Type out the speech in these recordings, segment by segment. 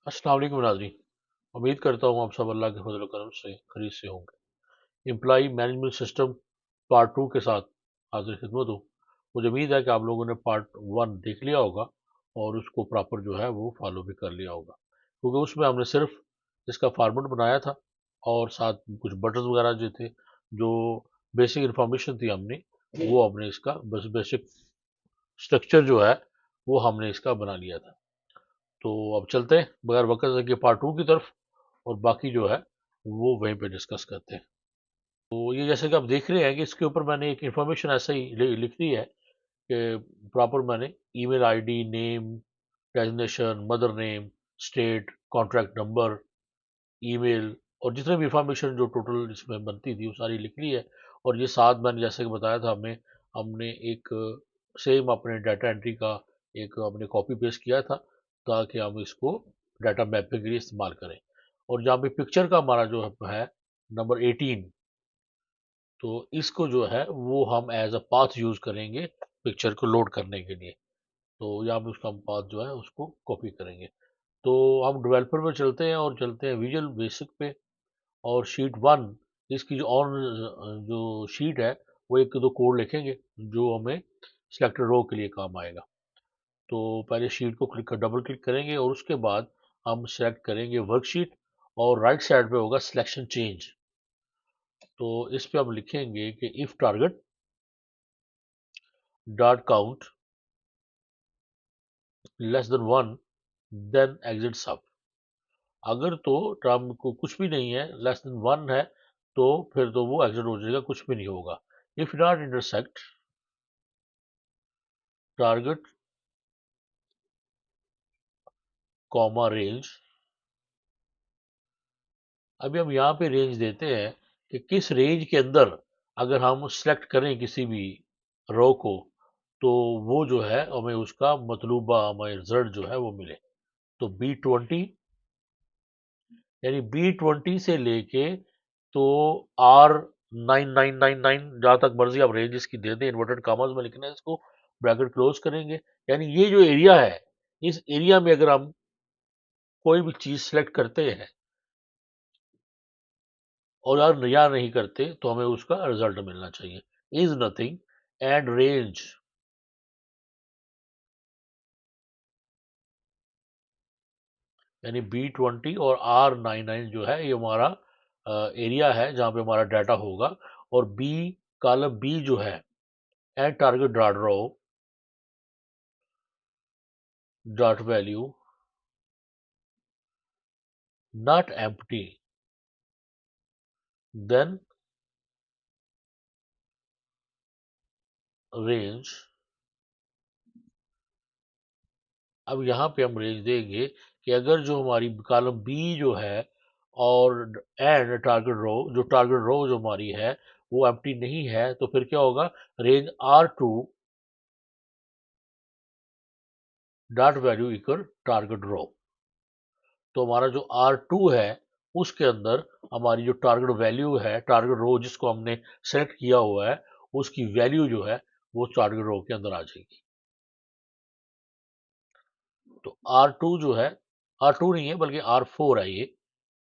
अस्सलाम वालेकुम नाज़रीन। उम्मीद करता हूँ आप सब अल्लाह के फजल करम से खरीद से होंगे। एम्प्लॉई मैनेजमेंट सिस्टम पार्ट 2 के साथ हाजिर खिदमत हूँ। मुझे उम्मीद है कि आप लोगों ने पार्ट 1 देख लिया होगा और उसको प्रॉपर जो है वो फॉलो भी कर लिया होगा, क्योंकि उसमें हमने सिर्फ इसका फॉर्मेट बनाया था और साथ कुछ बटन वगैरह जो थे, जो बेसिक इंफॉर्मेशन थी हमने वो हमने इसका बस बेसिक स्ट्रक्चर जो है वो हमने इसका बना लिया था। तो अब चलते हैं बगैर वक्त के पार्ट 2 की तरफ और बाकी जो है वो वहीं पे डिस्कस करते हैं। तो ये जैसे कि आप देख रहे हैं कि इसके ऊपर मैंने एक इन्फॉर्मेशन ऐसे ही लिख दी है कि प्रॉपर मैंने email ID, name, designation, mother name, state, contract number, email और जितने भी इंफॉर्मेशन जो टोटल इसमें बनती थी वो सारी लिख ली है। और ये साथ मैंने जैसे कि बताया था हमें हमने एक सेम अपने डाटा एंट्री का एक हमने कॉपी पेस्ट किया था ताकि हम इसको डाटा मैपिंग के लिए इस्तेमाल करें। और जहाँ पे पिक्चर का हमारा जो है नंबर 18, तो इसको जो है वो हम एज अ पाथ यूज करेंगे पिक्चर को लोड करने के लिए। तो यहाँ पे उसका हम पाथ जो है उसको कॉपी करेंगे। तो हम डेवलपर पे चलते हैं और चलते हैं विजुअल बेसिक पे। और शीट 1 इसकी जो ऑन जो शीट है वो एक दो कोड लिखेंगे जो हमें सिलेक्टेड रो के लिए काम आएगा। तो पहले शीट को डबल क्लिक करेंगे और उसके बाद हम सेलेक्ट करेंगे वर्कशीट और राइट साइड पे होगा सिलेक्शन चेंज। तो इस पे हम लिखेंगे कि if target dot count less than 1 then exit sub. अगर तो टर्म को कुछ भी नहीं है, लेस देन 1 है, तो फिर तो वो एग्जिट हो जाएगा, कुछ भी नहीं होगा। If not intersect target comma range. अभी हम यहाँ पे रेंज देते हैं कि किस रेंज के अंदर अगर हम सेलेक्ट करें किसी भी रो को तो वो जो है हमें उसका मतलूबा हमें रिजल्ट जो है वो मिले। तो B20 यानी B20 से लेके तो R9999 जहां तक मर्जी आप रेंज इसकी दे दें, इन्वर्टेड कॉमास में लिखना है इसको, ब्रैकेट क्लोज करेंगे। यानी ये जो एरिया है, इस एरिया में अगर हम कोई भी चीज सेलेक्ट करते हैं और यार या नहीं करते तो हमें उसका रिजल्ट मिलना चाहिए। Is nothing and range. यानी B20 और R99 जो है ये हमारा एरिया है जहां पे हमारा डाटा होगा। और बी कॉलम बी जो है and target dot row dot value not empty then range. अब यहाँ पे हम रेंज देंगे कि अगर जो हमारी कॉलम बी जो है और एंड टारगेट रो जो हमारी है वो एम्प्टी नहीं है तो फिर क्या होगा, range R2 dot value equal target row. तो हमारा जो R2 है उसके अंदर हमारी जो टारगेट वैल्यू है, टारगेट रो जिसको हमने सेलेक्ट किया हुआ है उसकी वैल्यू जो है वो टारगेट रो के अंदर आ जाएगी। तो R2 जो है, R2 नहीं है बल्कि R4 है ये।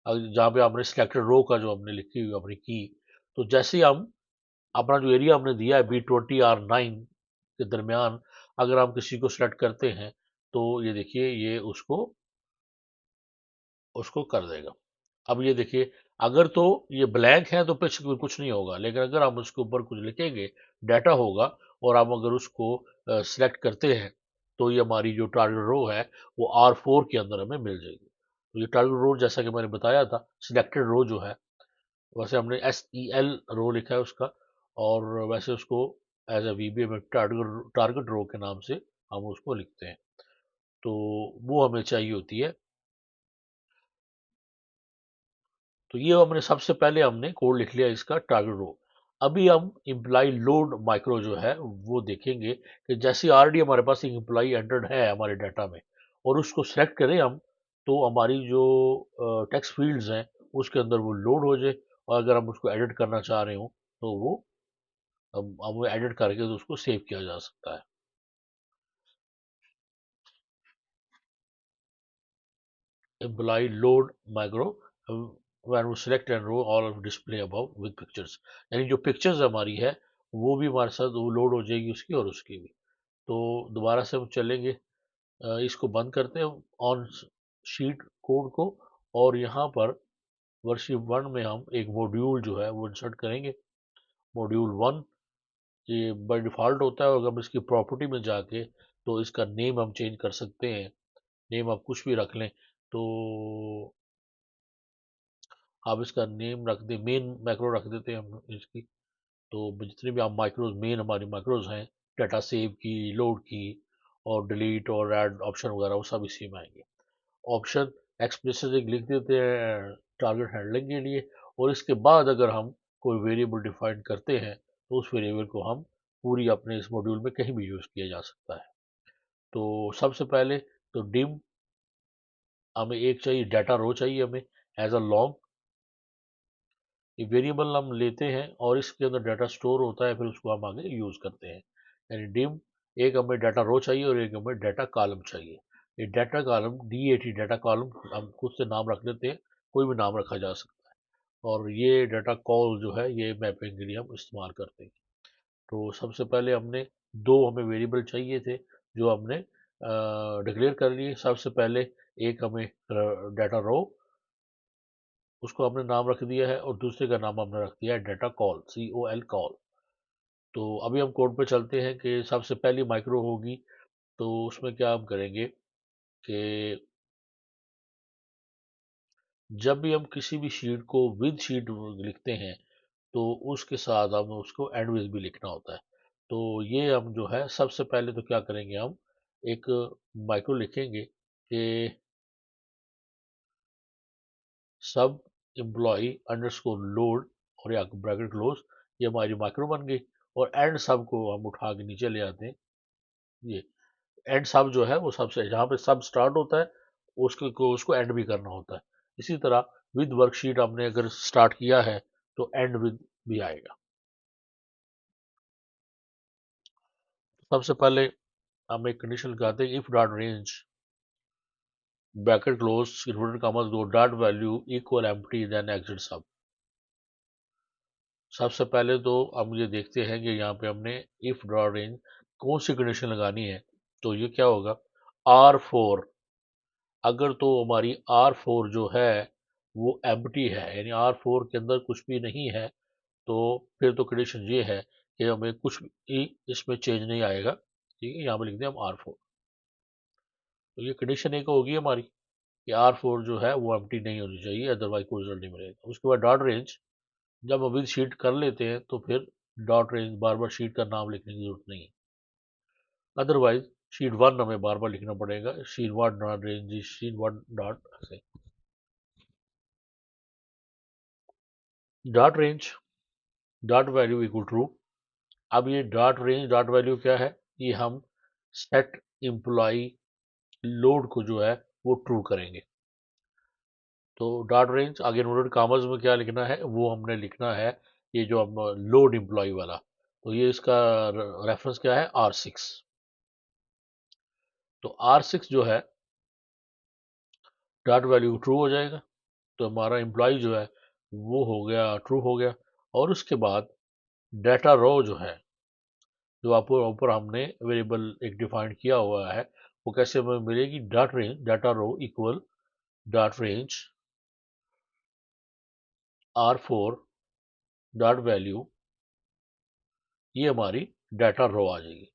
जहाँ पे आपने सिलेक्टेड रो का जो हमने लिखी हुई अपनी की, तो जैसे ही हम अपना जो एरिया हमने दिया है B20 R9 के दरमियान अगर हम किसी को सिलेक्ट करते हैं तो ये देखिए ये उसको उसको कर देगा। अब ये देखिए अगर तो ये ब्लैंक है तो कुछ कुछ नहीं होगा, लेकिन अगर हम उसके ऊपर कुछ लिखेंगे डाटा होगा और हम अगर उसको सिलेक्ट करते हैं तो ये हमारी जो टारगेट रो है वो R4 के अंदर हमें मिल जाएगी। तो ये टारगेट रो जैसा कि मैंने बताया था सिलेक्टेड रो जो है, वैसे हमने SEL रो लिखा है उसका, और वैसे उसको एज ए VBA में टारगेट रो के नाम से हम उसको लिखते हैं। तो वो हमें चाहिए होती है। तो ये हमने सबसे पहले हमने कोड लिख लिया इसका टारगेट रो। अभी हम इम्प्लाई लोड माइक्रो जो है वो देखेंगे कि जैसे ऑलरेडी हमारे पास एक इम्प्लाई एंटर्ड है हमारे डाटा में और उसको सेलेक्ट करें हम तो हमारी जो टेक्स्ट फील्ड्स हैं उसके अंदर वो लोड हो जाए। और अगर हम उसको एडिट करना चाह रहे हो तो वो हम वो एडिट करके तो उसको सेव किया जा सकता है। imply load micro when we select and row all of display above with pictures, यानी जो पिक्चर्स हमारी है वो भी हमारे साथ वो लोड हो जाएगी उसकी और उसकी भी। तो दोबारा से हम चलेंगे, इसको बंद करते हैं ऑन शीट कोड को, और यहाँ पर वर्कशीट 1 में हम एक मॉड्यूल जो है वो इंसर्ट करेंगे, मॉड्यूल 1। ये बाय डिफ़ॉल्ट होता है, और अगर हम इसकी प्रॉपर्टी में जाके तो इसका नेम हम चेंज कर सकते हैं। नेम आप कुछ भी रख लें, तो आप इसका नेम रख दें, मेन मैक्रो रख देते हैं हम इसकी। तो जितने भी आप माइक्रोज, मेन हमारी माइक्रोज हैं, डाटा सेव की, लोड की, और डिलीट और ऐड ऑप्शन वगैरह, वो सब इसी में आएंगे। ऑप्शन एक्सप्लिसिट एक लिख देते हैं टारगेट हैंडलिंग के लिए, और इसके बाद अगर हम कोई वेरिएबल डिफाइन करते हैं तो उस वेरिएबल को हम पूरी अपने इस मॉड्यूल में कहीं भी यूज़ किया जा सकता है। तो सबसे पहले तो डिम हमें एक चाहिए, डाटा रो चाहिए हमें एज अ लॉन्ग। ये वेरिएबल हम लेते हैं और इसके अंदर डाटा स्टोर होता है, फिर उसको हम आगे यूज़ करते हैं। यानी डिम, एक हमें डाटा रो चाहिए और एक हमें डाटा कॉलम चाहिए। ये data column DAT data column हम खुद से नाम रख देते हैं, कोई भी नाम रखा जा सकता है। और ये डाटा कॉल जो है ये मैपिंग के लिए हम इस्तेमाल करते हैं। तो सबसे पहले हमने दो हमें वेरिएबल चाहिए थे जो हमने डिक्लेयर कर लिए। सबसे पहले एक हमें डाटा रो, उसको हमने नाम रख दिया है, और दूसरे का नाम हमने रख दिया है डाटा कॉल, COL कॉल। तो अभी हम कोड पे चलते हैं कि सबसे पहली माइक्रो होगी, तो उसमें क्या हम करेंगे कि जब भी हम किसी भी शीट को विद शीट लिखते हैं तो उसके साथ हमें उसको एंड विद भी लिखना होता है। तो ये हम जो है सबसे पहले तो क्या करेंगे, हम एक माइक्रो लिखेंगे कि सब एम्प्लॉय अंडरस्कोर लोड, और या ब्रैकेट क्लोज, ये हमारी माइक्रो बन गई। और एंड सब को हम उठा के नीचे ले आते हैं। ये एंड सब जो है वो सबसे जहाँ पे सब स्टार्ट होता है उसको एंड भी करना होता है। इसी तरह विद वर्कशीट हमने अगर स्टार्ट किया है तो एंड विद भी आएगा। सबसे पहले हम एक कंडीशन लगाते हैं, if dot range bracket close inverted commas दो dot value equal empty then exit sub. सबसे पहले तो हम ये देखते हैं कि यहाँ पे हमने इफ डॉट रेंज कौन सी कंडीशन लगानी है। तो ये क्या होगा, R4, अगर तो हमारी R4 जो है वो एम्प्टी है, यानी R4 के अंदर कुछ भी नहीं है, तो फिर तो कंडीशन ये है कि हमें कुछ भी इसमें चेंज नहीं आएगा। ठीक है, यहाँ पे लिख दें हम R4। तो ये कंडीशन एक होगी हमारी कि R4 जो है वो एम्प्टी नहीं होनी चाहिए, अदरवाइज कोई रिजल्ट नहीं मिलेगा। उसके बाद डॉट रेंज, जब हम विद शीट कर लेते हैं तो फिर डॉट रेंज बार बार शीट का नाम लिखने की जरूरत नहीं है, अदरवाइज शीट 1 हमें बार बार लिखना पड़ेगा, sheet 1 dot range, sheet 1 dot ऐसे। Dot range dot value equal true. अब ये डॉट रेंज डॉट वैल्यू क्या है, ये हम सेट एम्प्लॉय लोड को जो है वो ट्रू करेंगे। तो डॉट रेंज आगे इन्वर्टेड कॉमर्स में क्या लिखना है, वो हमने लिखना है ये जो हम लोड एम्प्लॉय वाला। तो ये इसका रेफरेंस क्या है, R6। तो R6 जो है डॉट वैल्यू ट्रू हो जाएगा, तो हमारा एम्प्लॉय जो है वो हो गया, ट्रू हो गया। और उसके बाद डाटा रो जो है, जो आपको ऊपर हमने वेरिएबल एक डिफाइन किया हुआ है, वो कैसे हमें मिलेगी, dot range data row equal dot range R4 dot value, ये हमारी डाटा रो आ जाएगी।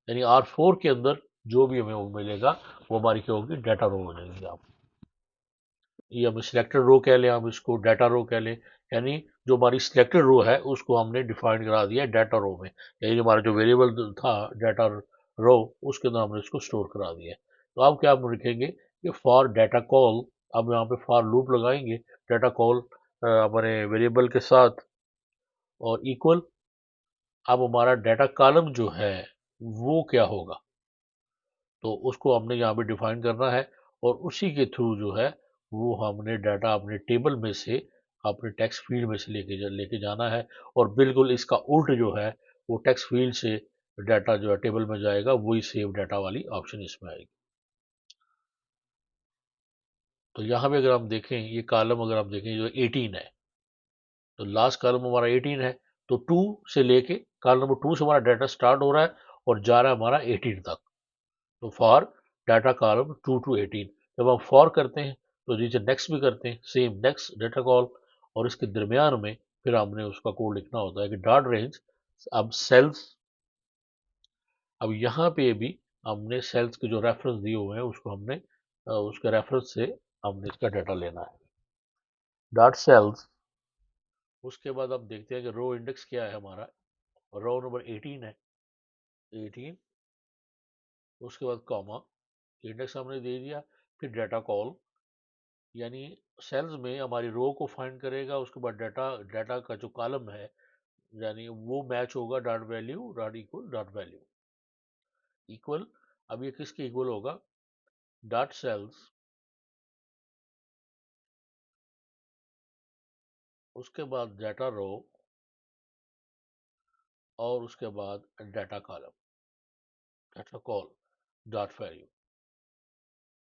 यानी R4 के अंदर जो भी हमें वो मिलेगा वो हमारी क्या होगी, डाटा रो हो जाएगी। आप ये हम सिलेक्टेड रो कह लें, हम इसको डाटा रो कह लें। यानी जो हमारी सिलेक्टेड रो है उसको हमने डिफाइन करा दिया डाटा रो में, यानी हमारा जो वेरिएबल था डाटा रो उसके अंदर हमने इसको स्टोर करा दिया। तो अब क्या हम लिखेंगे कि फॉर डाटा कॉल, अब यहाँ पे फॉर लूप लगाएंगे डाटा कॉल हमारे वेरिएबल के साथ, और इक्वल, अब हमारा डाटा कॉलम जो है वो क्या होगा, तो उसको हमने यहाँ पे डिफाइन करना है। और उसी के थ्रू जो है वो हमने डाटा अपने टेबल में से अपने टेक्स्ट फील्ड में से लेके जाना है। और बिल्कुल इसका उल्ट जो है वो टेक्स्ट फील्ड से डाटा जो है टेबल में जाएगा, वही सेव डाटा वाली ऑप्शन इसमें आएगी। तो यहाँ पे अगर हम देखें, ये कॉलम अगर हम देखें जो 18 है, तो लास्ट कॉलम हमारा 18 है, तो 2 से लेके कॉलम नंबर 2 से हमारा डाटा स्टार्ट हो रहा है और जा रहा है हमारा 18 तक। तो फॉर डाटा कॉलम 2 टू 18, जब हम फॉर करते हैं तो नीचे नेक्स्ट भी करते हैं, सेम नेक्स्ट डाटा कॉल, और इसके दरमियान में फिर हमने उसका कोड लिखना होता है कि डॉट रेंज। अब सेल्स, अब यहाँ पे भी हमने सेल्स के जो रेफरेंस दिए हुए हैं उसको हमने उसके रेफरेंस से हमने इसका डाटा लेना है, डॉट सेल्स। उसके बाद अब देखते हैं कि रो इंडेक्स क्या है हमारा, रो नंबर 18 है, 18। उसके बाद कॉमा, इंडेक्स हमने दे दिया, फिर डाटा कॉल, यानी सेल्स में हमारी रो को फाइंड करेगा, उसके बाद डाटा डाटा का जो कॉलम है यानी वो मैच होगा dot value dot equal dot value equal. अब ये किसके इक्वल होगा, डॉट सेल्स, उसके बाद डाटा रो, और उसके बाद data column, data call dot value.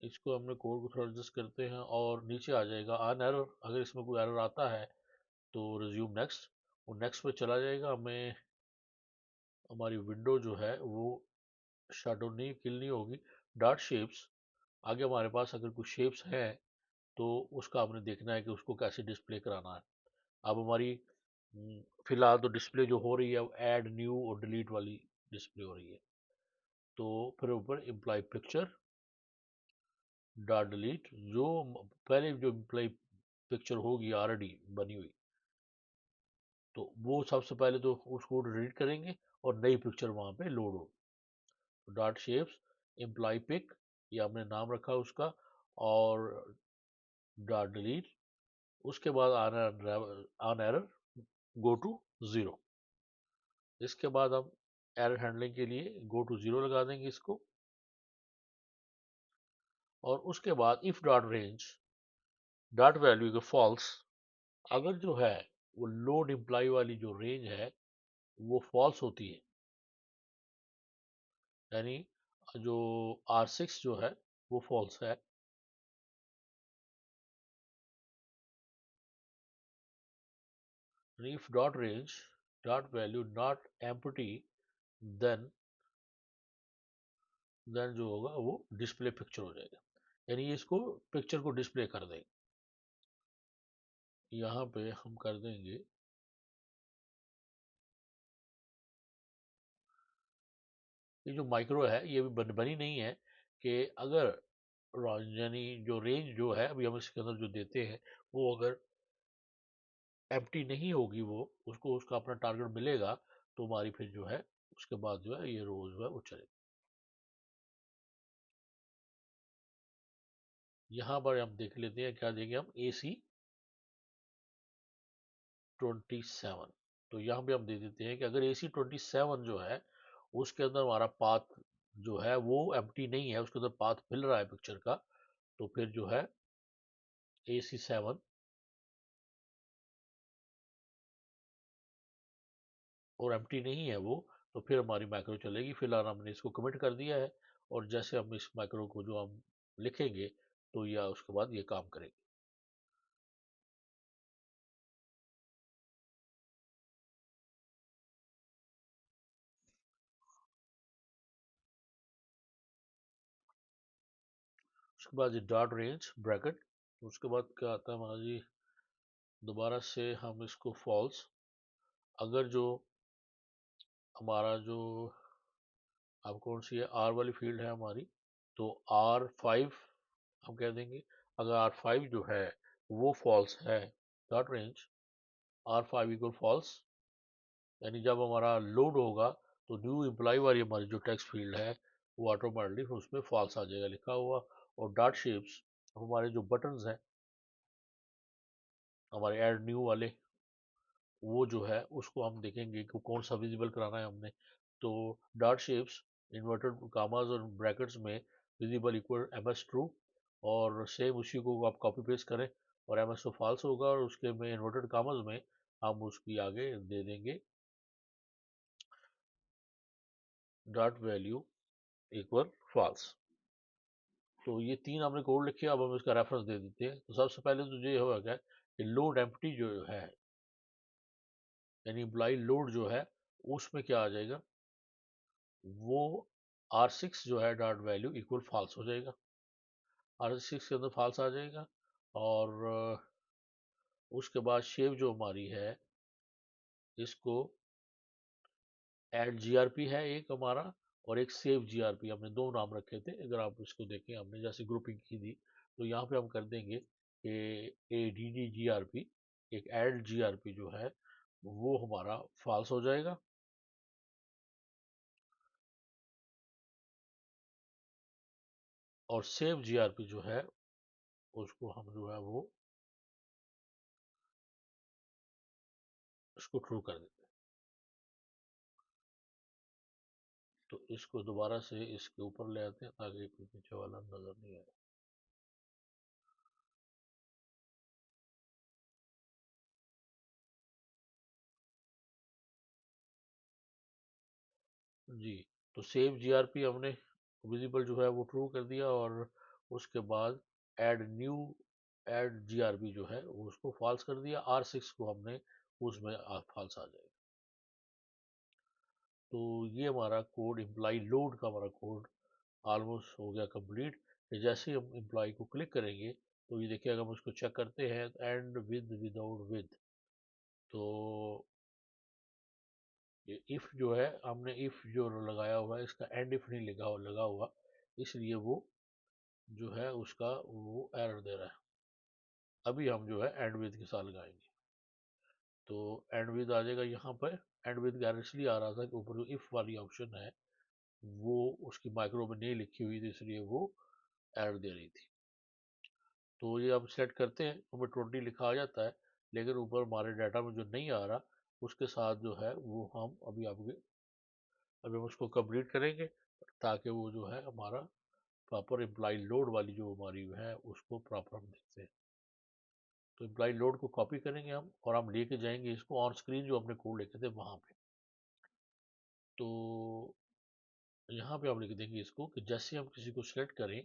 इसको हमने कोड को थोड़ा एडजस्ट करते हैं और नीचे आ जाएगा अन एरर। अगर इसमें कोई एरर आता है तो रिज्यूम नेक्स्ट, वो नेक्स्ट पे चला जाएगा, हमें हमारी विंडो जो है वो शैडो नहीं किल नहीं होगी। डॉट शेप्स, आगे हमारे पास अगर कुछ शेप्स हैं तो उसका हमने देखना है कि उसको कैसे डिस्प्ले कराना है। अब हमारी फिलहाल तो डिस्प्ले जो हो रही है वो ऐड न्यू और डिलीट वाली डिस्प्ले हो रही है। तो फिर ऊपर इम्प्लाई पिक्चर डॉट डिलीट, जो पहले जो इम्प्लाई पिक्चर होगी ऑलरेडी बनी हुई, तो वो सबसे पहले तो उसको डिलीट करेंगे और नई पिक्चर वहाँ पे लोड हो। डॉट शेप्स इम्प्लाई पिक, ये हमने नाम रखा उसका, और डॉट डिलीट। उसके बाद on error go to zero. इसके बाद हम एरर हैंडलिंग के लिए गो टू ज़ीरो लगा देंगे इसको। और उसके बाद if dot range dot value के फॉल्स, अगर जो है वो लोड इम्प्लाई वाली जो रेंज है वो फॉल्स होती है, यानी जो R6 जो है वो फॉल्स है, if dot range dot value not empty, then जो होगा वो डिस्प्ले पिक्चर हो जाएगा, यानी इसको पिक्चर को डिस्प्ले कर देंगे। यहाँ पे हम कर देंगे, ये जो माइक्रो है ये भी बनी नहीं है कि अगर यानी जो रेंज जो है अभी हम इसके अंदर जो देते हैं वो अगर एम्प्टी नहीं होगी, वो उसको उसका अपना टारगेट मिलेगा तो हमारी फिर जो है उसके बाद जो है ये रोज जो है वो चलेगी। यहाँ पर हम देख लेते हैं क्या देंगे हम, AC27। तो यहाँ पे हम दे देते हैं कि अगर AC27 जो है उसके अंदर हमारा पाथ जो है वो एम्प्टी नहीं है, उसके अंदर पाथ मिल रहा है पिक्चर का, तो फिर जो है AC7 और एम्प्टी नहीं है वो, तो फिर हमारी माइक्रो चलेगी। फिलहाल हमने इसको कमिट कर दिया है और जैसे हम इस माइक्रो को जो हम लिखेंगे तो या उसके बाद ये काम करेगी। उसके बाद ये डॉट रेंज ब्रैकेट, उसके बाद क्या आता है हमारा जी, दोबारा से हम इसको फॉल्स, अगर जो हमारा जो अब कौन सी है आर वाली फील्ड है हमारी, तो R5 हम कह देंगे। अगर R5 जो है वो फॉल्स है, dot range R5 equal false, यानी जब हमारा लोड होगा तो न्यू एम्प्लॉय वाली हमारी जो टेक्स्ट फील्ड है वो ऑटोमेटिकली उसमें फॉल्स आ जाएगा लिखा हुआ। और डॉट शेप्स, हमारे जो बटन्स हैं हमारे ऐड न्यू वाले, वो जो है उसको हम देखेंगे कि कौन सा विजिबल कराना है हमने। तो डॉट शेप्स इन्वर्टेड कामाज और ब्रैकेट्स में विजिबल इक्वल ms ट्रू, और सेम उसी को आप कॉपी पेस्ट करें और ms तो फॉल्स होगा, और उसके में इन्वर्टेड कामाज में हम उसकी आगे दे देंगे डॉट वैल्यू इक्वल फॉल्स। तो ये 3 हमने कोड लिखे, अब हम इसका रेफरेंस दे देते हैं। तो सबसे पहले तो ये होगा कि लोड एम्प्टी जो है, यानी इम्प्लाई लोड जो है, उसमें क्या आ जाएगा, वो R6 जो है डॉट वैल्यू इक्वल फॉल्स हो जाएगा। R6 के अंदर फॉल्स आ जाएगा। और उसके बाद शेप जो हमारी है, इसको एड जीआरपी है एक हमारा, और एक सेव जीआरपी, हमने दो नाम रखे थे। अगर आप इसको देखें, हमने जैसे ग्रुपिंग की थी, तो यहाँ पे हम कर देंगे कि A D D G R P, एक एड जीआरपी जो है वो हमारा फॉल्स हो जाएगा। और सेव जीआरपी जो है, उसको हम जो है वो इसको ट्रू कर देते हैं। तो इसको दोबारा से इसके ऊपर ले आते हैं ताकि पीछे वाला नजर नहीं आए। जी, तो सेव जीआरपी हमने विजिबल जो है वो ट्रू कर दिया, और उसके बाद ऐड न्यू ऐड जीआरपी जो है वो उसको फॉल्स कर दिया। R6 को हमने उसमें फॉल्स आ जाएगा। तो ये हमारा कोड, इम्प्लाई लोड का हमारा कोड ऑलमोस्ट हो गया कंप्लीट। जैसे ही हम इम्प्लाई को क्लिक करेंगे, तो ये देखिए, अगर हम उसको चेक करते हैं, एंड विद विदाउट विद, तो ये इफ जो है, हमने इफ जो लगाया हुआ है, इसका एंड इफ नहीं लगा हुआ, इसलिए वो जो है उसका वो एरर दे रहा है। अभी हम जो है एंड विद के साथ लगाएंगे, तो एंड विद आ जाएगा यहाँ पर। एंड विद का इसलिए आ रहा था कि ऊपर जो इफ वाली ऑप्शन है, वो उसकी माइक्रो में नहीं लिखी हुई थी, इसलिए वो एरर दे रही थी। तो ये हम सेट करते हैं, हमें 20 लिखा आ जाता है, लेकिन ऊपर हमारे डाटा में जो नहीं आ रहा, उसके साथ जो है वो हम अभी हम उसको कंप्लीट करेंगे, ताकि वो जो है हमारा प्रॉपर इम्प्लाई लोड वाली जो हमारी है उसको प्रॉपर हम देखते हैं। तो इम्प्लाई लोड को कॉपी करेंगे हम, और हम लेके जाएंगे इसको ऑन स्क्रीन जो हमने कोड लिखे थे वहां पे। तो यहाँ पे हम लिख देंगे इसको कि जैसे हम किसी को सिलेक्ट करें,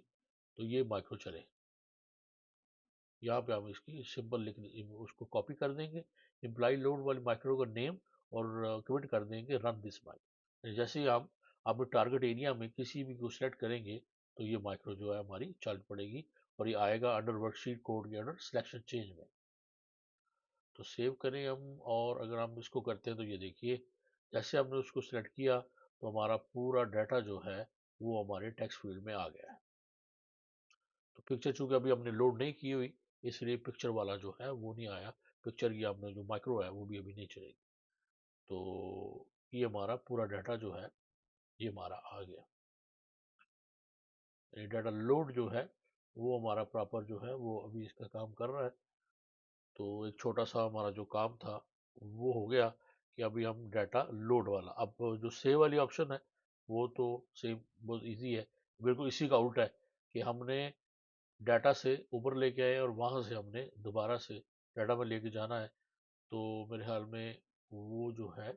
तो ये माइक्रो चले। यहाँ पे हम इसकी सिंबल लिख उसको कॉपी कर देंगे, इम्प्लाई लोड वाली माइक्रो का नेम, और कमेंट कर देंगे रन दिस माइक्रो। जैसे ही हम अपने टारगेट एरिया में किसी भी को सिलेक्ट करेंगे, तो ये माइक्रो जो है हमारी चल पड़ेगी, और ये आएगा अंडर वर्कशीट कोड के अंडर सिलेक्शन चेंज में। तो सेव करें हम, और अगर हम इसको करते हैं, तो ये देखिए, जैसे हमने उसको सिलेक्ट किया, तो हमारा पूरा डाटा जो है वो हमारे टेक्स्ट फील्ड में आ गया है। तो पिक्चर चूंकि अभी हमने लोड नहीं की हुई, इसलिए पिक्चर वाला जो है वो नहीं आया। पिक्चर की आपने जो माइक्रो है वो भी अभी नहीं चलेगी। तो ये हमारा पूरा डाटा जो है ये हमारा आ गया। ये डाटा लोड जो है वो हमारा प्रॉपर जो है वो अभी इसका काम कर रहा है। तो एक छोटा सा हमारा जो काम था वो हो गया, कि अभी हम डाटा लोड वाला, अब जो सेव वाली ऑप्शन है वो तो सेम बहुत इजी है। बिल्कुल इसी का उल्टा है, कि हमने डाटा से ऊपर लेके आए और वहां से हमने दोबारा से डाटा में लेके जाना है। तो मेरे ख्याल में वो जो है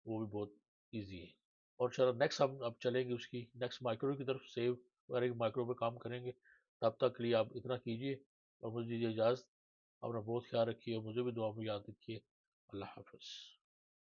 वो भी बहुत इजी है। और चलो नेक्स्ट हम अब चलेंगे उसकी नेक्स्ट माइक्रो की तरफ, सेव वगैरह माइक्रो पे काम करेंगे। तब तक के लिए आप इतना कीजिए और मुझे दीजिए इजाज़त। अपना बहुत ख्याल रखिए, मुझे भी दुआ में याद रखिए। अल्लाह हाफिज़।